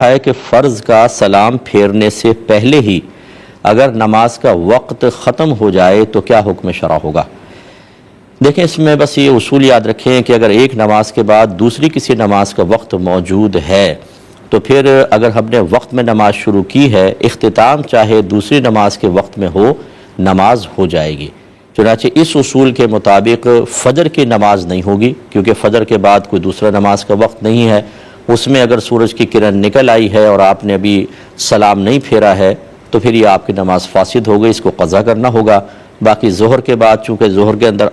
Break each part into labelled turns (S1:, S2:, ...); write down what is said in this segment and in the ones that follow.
S1: है कि फ़र्ज़ का सलाम फेरने से पहले ही अगर नमाज का वक्त ख़त्म हो जाए तो क्या हुक्म शरा होगा। देखें, इसमें बस ये उसूल याद रखें कि अगर एक नमाज के बाद दूसरी किसी नमाज का वक्त मौजूद है तो फिर अगर हमने वक्त में नमाज शुरू की है, इख्तिताम चाहे दूसरी नमाज के वक्त में हो, नमाज हो जाएगी। चुनांचे इस उसूल के मुताबिक फ़जर की नमाज नहीं होगी, क्योंकि फ़जर के बाद कोई दूसरा नमाज का वक्त नहीं है। उसमें अगर सूरज की किरण निकल आई है और आपने अभी सलाम नहीं फेरा है तो फिर ये आपकी नमाज फासिद हो गई, इसको क़ज़ा करना होगा। बाकी ज़ोहर के बाद, चूँकि ज़ोहर के अंदर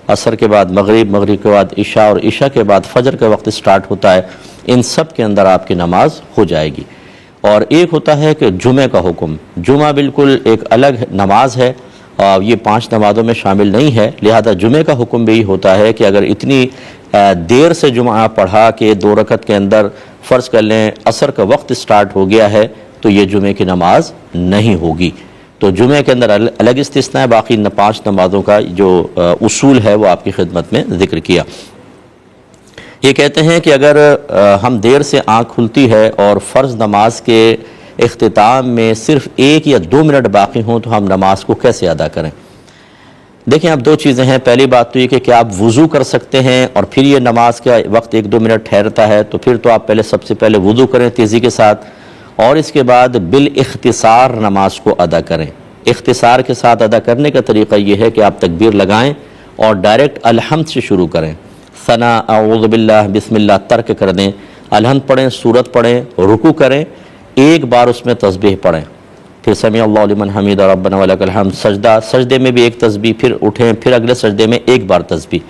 S1: असर के बाद मगरिब के बाद इशा और इशा के बाद फ़जर का वक्त स्टार्ट होता है, इन सब के अंदर आपकी नमाज हो जाएगी। और एक होता है कि जुमे का हुक्म। जुमा बिल्कुल एक अलग नमाज है, ये 5 नमाज़ों में शामिल नहीं है। लिहाजा जुमे का हुक्म भी होता है कि अगर इतनी देर से जुमा पढ़ा कि 2 रकत के अंदर फ़र्ज़ कर लें असर का वक्त स्टार्ट हो गया है तो ये जुमे की नमाज नहीं होगी। तो जुमे के अंदर अलग इस्तिस्ना है। बाकी 5 नमाज़ों का जो उसूल है वो आपकी खिदमत में ज़िक्र किया। ये कहते हैं कि अगर हम देर से आँख खुलती है और फ़र्ज़ नमाज के इख्तिताम में सिर्फ़ 1 या 2 मिनट बाकी हों तो हम नमाज को कैसे अदा करें। देखें, अब 2 चीज़ें हैं। पहली बात तो ये कि क्या आप वज़ू कर सकते हैं और फिर ये नमाज का वक्त 1-2 मिनट ठहरता है तो फिर तो आप सबसे पहले वज़ू करें तेज़ी के साथ, और इसके बाद बिल इख्तिसार नमाज को अदा करें। इख्तिसार के साथ अदा करने का तरीक़ा ये है कि आप तकबीर लगाएं और डायरेक्ट अलहम्द से शुरू करें। सना औज़ु बिल्लाह बिस्मिल्लाह तर्क कर दें, अलहम्द पढ़ें, सूरत पढ़ें, रुकू करें, एक बार उसमें तस्बीह पढ़ें, फिर समी अल्लाहु लिमन हमीदा रब्बना वलकल हम्द, सजदे में भी एक तस्बीह, फिर उठें, फिर अगले सजदे में एक बार तस्बीह।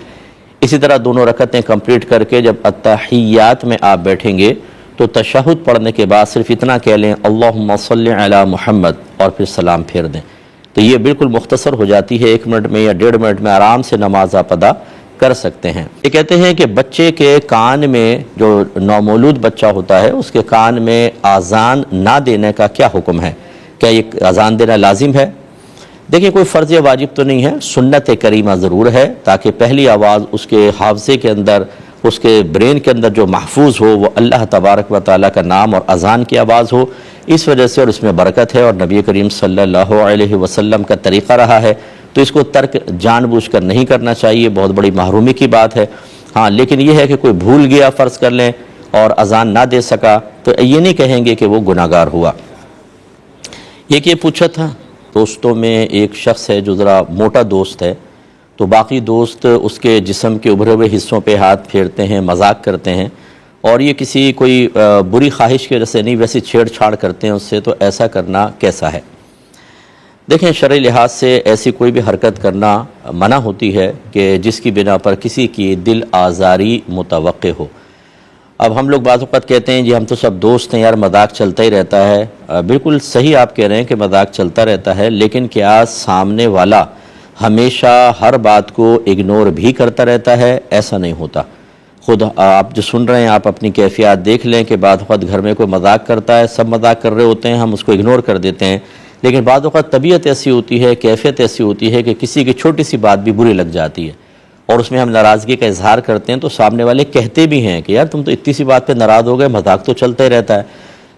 S1: इसी तरह दोनों रकतें कंप्लीट करके जब अत्तहियात में आप बैठेंगे तो तशहुद पढ़ने के बाद सिर्फ इतना कह लें अल्लाहुम्मा सल्लि अला मुहम्मद और फिर सलाम फेर दें। तो ये बिल्कुल मुख्तसर हो जाती है, 1 मिनट में या 1.5 मिनट में आराम से नमाज आप अदा कर सकते हैं। ये कहते हैं कि बच्चे के कान में, जो नौमौलूद बच्चा होता है उसके कान में आज़ान ना देने का क्या हुक्म है। क्या ये अज़ान देना लाजिम है। देखिए, कोई फ़र्ज़ या वाजिब तो नहीं है, सुन्नत करीमा ज़रूर है ताकि पहली आवाज़ उसके हाफ़ज़े के अंदर, उसके ब्रेन के अंदर जो महफूज हो वो अल्लाह तबारक व तआला का नाम और अज़ान की आवाज़ हो। इस वजह से और इसमें बरकत है और नबी करीम सल्लल्लाहु अलैहि वसल्लम का तरीक़ा रहा है, तो इसको तर्क जानबूझकर नहीं करना चाहिए, बहुत बड़ी महरूमी की बात है। हाँ, लेकिन यह है कि कोई भूल गया फ़र्ज़ कर लें और अज़ान ना दे सका तो ये नहीं कहेंगे कि वो गुनाहगार हुआ। एक ये पूछा था, दोस्तों में एक शख्स है जो ज़रा मोटा दोस्त है, तो बाकी दोस्त उसके जिस्म के उभरे हुए हिस्सों पे हाथ फेरते हैं, मजाक करते हैं, और ये किसी कोई बुरी ख्वाहिश की वजह से नहीं, वैसे छेड़छाड़ करते हैं उससे, तो ऐसा करना कैसा है। देखें, शरई लिहाज से ऐसी कोई भी हरकत करना मना होती है कि जिसकी बिना पर किसी की दिल आज़ारी मुतवक्के हो। अब हम लोग बाज़ वक़्त कहते हैं जी हम तो सब दोस्त हैं यार, मजाक चलता ही रहता है। बिल्कुल सही आप कह रहे हैं कि मजाक चलता रहता है, लेकिन क्या सामने वाला हमेशा हर बात को इग्नोर भी करता रहता है? ऐसा नहीं होता। खुद आप जो सुन रहे हैं, आप अपनी कैफियत देख लें कि बाज़ वक़्त घर में कोई मजाक करता है, सब मजाक कर रहे होते हैं, हम उसको इग्नोर कर देते हैं, लेकिन बाज़ वक़्त तबीयत ऐसी होती है, कैफियत ऐसी होती है कि किसी की छोटी सी बात भी बुरी लग जाती है और उसमें हम नाराज़गी का इजहार करते हैं, तो सामने वाले कहते भी हैं कि यार तुम तो इतनी सी बात पे नाराज़ हो गए, मजाक तो चलता ही रहता है।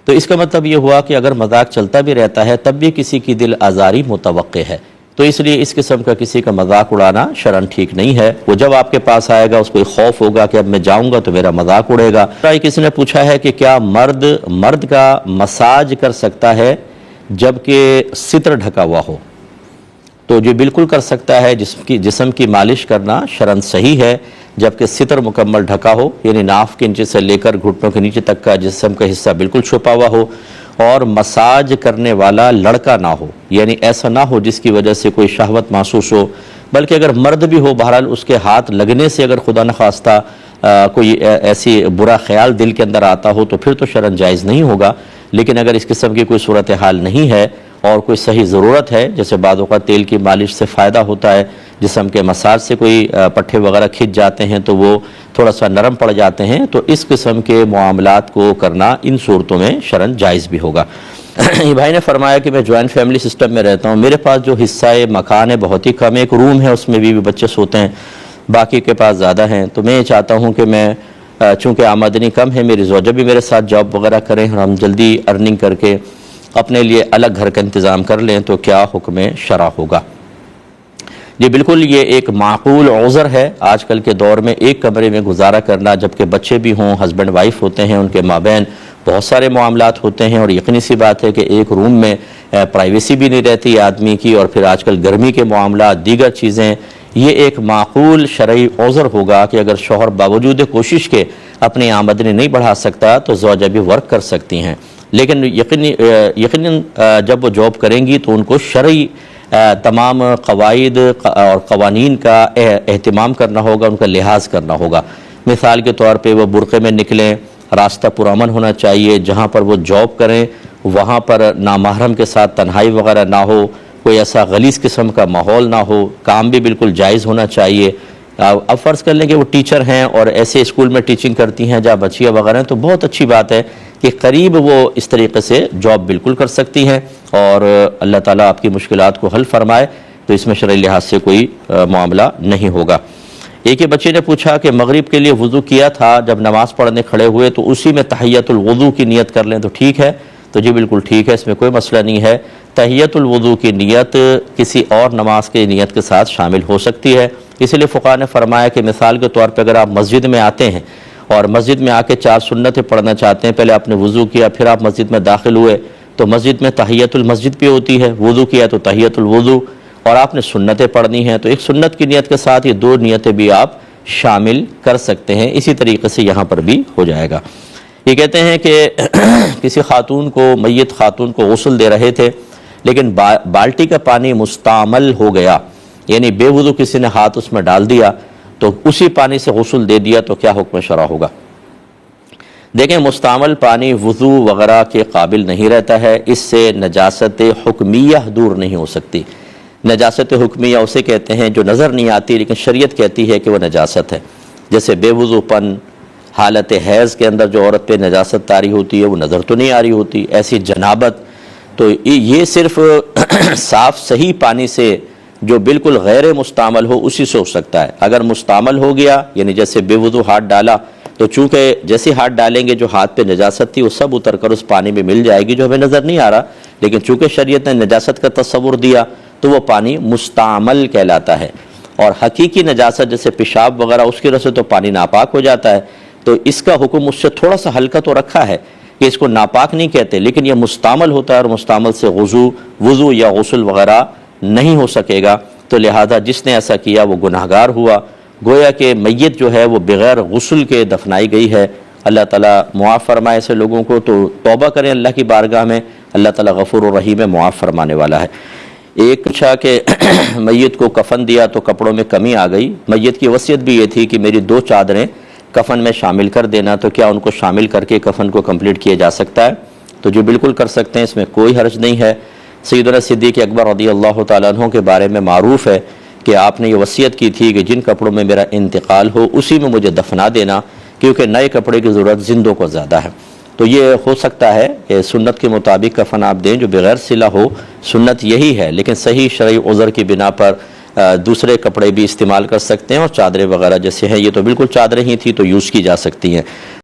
S1: तो इसका मतलब ये हुआ कि अगर मजाक चलता भी रहता है तब भी किसी की दिल आज़ारी मुतवक्के है, तो इसलिए इस किस्म का किसी का मजाक उड़ाना शरन ठीक नहीं है। वो जब आपके पास आएगा उसको एक खौफ होगा कि अब मैं जाऊँगा तो मेरा मजाक उड़ेगा। किसी ने पूछा है कि क्या मर्द का मसाज कर सकता है जबकि सित्र ढका हुआ हो। तो जो बिल्कुल कर सकता है, जिस्म की मालिश करना शरन सही है जबकि सितर मुकम्मल ढका हो, यानी नाफ के नीचे से लेकर घुटनों के नीचे तक का जिस्म का हिस्सा बिल्कुल छुपा हुआ हो, और मसाज करने वाला लड़का ना हो, यानी ऐसा ना हो जिसकी वजह से कोई शहवत महसूस हो, बल्कि अगर मर्द भी हो बहरहाल उसके हाथ लगने से अगर खुदा न खास्ता कोई ऐसी बुरा ख्याल दिल के अंदर आता हो तो फिर तो शरन जायज़ नहीं होगा। लेकिन अगर इस किस्म की कोई सूरत हाल नहीं है और कोई सही ज़रूरत है, जैसे बाद वक़्त तेल की मालिश से फ़ायदा होता है, जिस्म के मसाज से कोई पट्टे वगैरह खिंच जाते हैं तो वो थोड़ा सा नरम पड़ जाते हैं, तो इस किस्म के मामलात को करना इन सूरतों में शरन जायज़ भी होगा। ये भाई ने फरमाया कि मैं जॉइंट फैमिली सिस्टम में रहता हूँ, मेरे पास जो हिस्सा मकान है बहुत ही कम, एक रूम है उसमें भी बच्चे सोते हैं, बाकी के पास ज़्यादा हैं, तो मैं ये चाहता हूँ कि मैं चूँकि आमदनी कम है, मेरी ज़ौजा भी मेरे साथ जॉब वगैरह करें और हम जल्दी अर्निंग करके अपने लिए अलग घर का इंतज़ाम कर लें, तो क्या हुक्म शरा होगा? जी बिल्कुल, ये एक माकूल औज़र है। आजकल के दौर में एक कमरे में गुजारा करना, जबकि बच्चे भी हों, हस्बैंड वाइफ होते हैं, उनके माबैन बहुत सारे मामलात होते हैं और यकीनी सी बात है कि एक रूम में प्राइवेसी भी नहीं रहती आदमी की, और फिर आजकल गर्मी के मामलात, दीगर चीज़ें, ये एक माकूल शरई औज़र होगा कि अगर शौहर बावजूद कोशिश के अपनी आमदनी नहीं बढ़ा सकता तो ज़ौजा भी वर्क कर सकती हैं, लेकिन यकीनन जब वो जॉब करेंगी तो उनको शरई तमाम कवायद और क़वानीन का एहतमाम करना होगा, उनका लिहाज करना होगा। मिसाल के तौर पे वो बुरक़े में निकलें, रास्ता पुरअमन होना चाहिए, जहाँ पर वो जॉब करें वहाँ पर नामहरम के साथ तन्हाई वगैरह ना हो, कोई ऐसा गलीज़ किस्म का माहौल ना हो, काम भी बिल्कुल जायज़ होना चाहिए। अब फ़र्ज़ कर लें कि वो टीचर हैं और ऐसे स्कूल में टीचिंग करती हैं जहाँ बच्चियाँ वगैरह हैं, तो बहुत अच्छी बात है कि करीब वो इस तरीके से जॉब बिल्कुल कर सकती हैं और अल्लाह ताला आपकी मुश्किलात को हल फरमाए, तो इसमें शरई लिहाज से कोई मामला नहीं होगा। एक ही बच्चे ने पूछा कि मगरिब के लिए वज़ू किया था, जब नमाज़ पढ़ने खड़े हुए तो उसी में तहियतुल वज़ू की नियत कर लें तो ठीक है? तो जी बिल्कुल ठीक है, इसमें कोई मसला नहीं है। तहियतुल वज़ू की नियत किसी और नमाज की नियत के साथ शामिल हो सकती है, इसलिए फ़ुक़हा ने फरमाया कि मिसाल के तौर पर अगर आप मस्जिद में आते हैं और मस्जिद में आके 4 सुन्नतें पढ़ना चाहते हैं, पहले आपने वज़ू किया, फिर आप मस्जिद में दाखिल हुए, तो मस्जिद में तहियतुल मस्जिद भी होती है, वज़ू किया तो तहियतुल वज़ू, और आपने सुन्नतें पढ़नी हैं तो एक सुन्नत की नियत के साथ ये 2 नियतें भी आप शामिल कर सकते हैं। इसी तरीके से यहाँ पर भी हो जाएगा। ये कहते हैं कि किसी खातून को, मय्यत खातून को गुस्ल दे रहे थे, लेकिन बाल्टी का पानी मुस्तामल हो गया, यानी बेवुज़ू किसी ने हाथ उसमें डाल दिया तो उसी पानी से गुस्ल दे दिया, तो क्या हुक्म शरा होगा? देखें, मुस्तामल पानी वज़ू वगैरह के काबिल नहीं रहता है, इससे नजासत हुक्मिया दूर नहीं हो सकती। नजासत हुक्मिया उसे कहते हैं जो नज़र नहीं आती लेकिन शरीयत कहती है कि वह नजासत है। जैसे बेवुज़ूपन, हालत हैज़ के अंदर जो औरत पे नजासत तारी होती है वो नज़र तो नहीं आ रही होती, ऐसी जनाबत, तो ये सिर्फ साफ़ सही पानी से जो बिल्कुल गैर मुस्तामल हो उसी से हो सकता है। अगर मुस्तामल हो गया, यानी जैसे बेवुज़ू हाथ डाला, तो चूँकि जैसे हाथ डालेंगे जो हाथ पे नजासत थी वो सब उतर कर उस पानी में मिल जाएगी जो हमें नज़र नहीं आ रहा, लेकिन चूँकि शरीयत ने नजासत का तस्वुर दिया तो वो पानी मुस्तामल कहलाता है। और हकीकी नजासत जैसे पेशाब वगैरह, उसकी वजह से तो पानी नापाक हो जाता है, तो इसका हुक्म उससे थोड़ा सा हल्का तो रखा है कि इसको नापाक नहीं कहते, लेकिन यह मुस्तामल होता है और मुस्तामल से वज़ू या गुस्ल वगैरह नहीं हो सकेगा। तो लिहाजा जिसने ऐसा किया वो गुनाहगार हुआ, गोया कि मय्यत जो है वो बग़ैर गुस्ल के दफनाई गई है। अल्लाह ताला मुआफ़ फरमाए ऐसे लोगों को, तो तौबा करें अल्लाह की बारगाह में, अल्लाह ताला गफ़ूर और रहीम है, मुआफ़ फरमाने वाला है। एक पूछा कि मय्यत को कफ़न दिया तो कपड़ों में कमी आ गई, मय्यत की वसीयत भी ये थी कि मेरी 2 चादरें कफ़न में शामिल कर देना, तो क्या उनको शामिल करके कफ़न को कंप्लीट किया जा सकता है? तो जो बिल्कुल कर सकते हैं, इसमें कोई हर्ज नहीं है। सैयदना सिद्दीक़ अकबर रज़ियल्लाहु ताला अन्हु के बारे में मारूफ़ है कि आपने ये वसीयत की थी कि जिन कपड़ों में मेरा इंतकाल हो उसी में मुझे दफना देना, क्योंकि नए कपड़े की ज़रूरत जिंदों को ज़्यादा है। तो ये हो सकता है कि सुन्नत के मुताबिक कफ़न आप दें जो बग़ैर सिला हो, सुन्नत यही है, लेकिन सही शरई उज़र की बिना पर दूसरे कपड़े भी इस्तेमाल कर सकते हैं, और चादरें वगैरह जैसे हैं, ये तो बिल्कुल चादरें ही थी तो यूज़ की जा सकती हैं।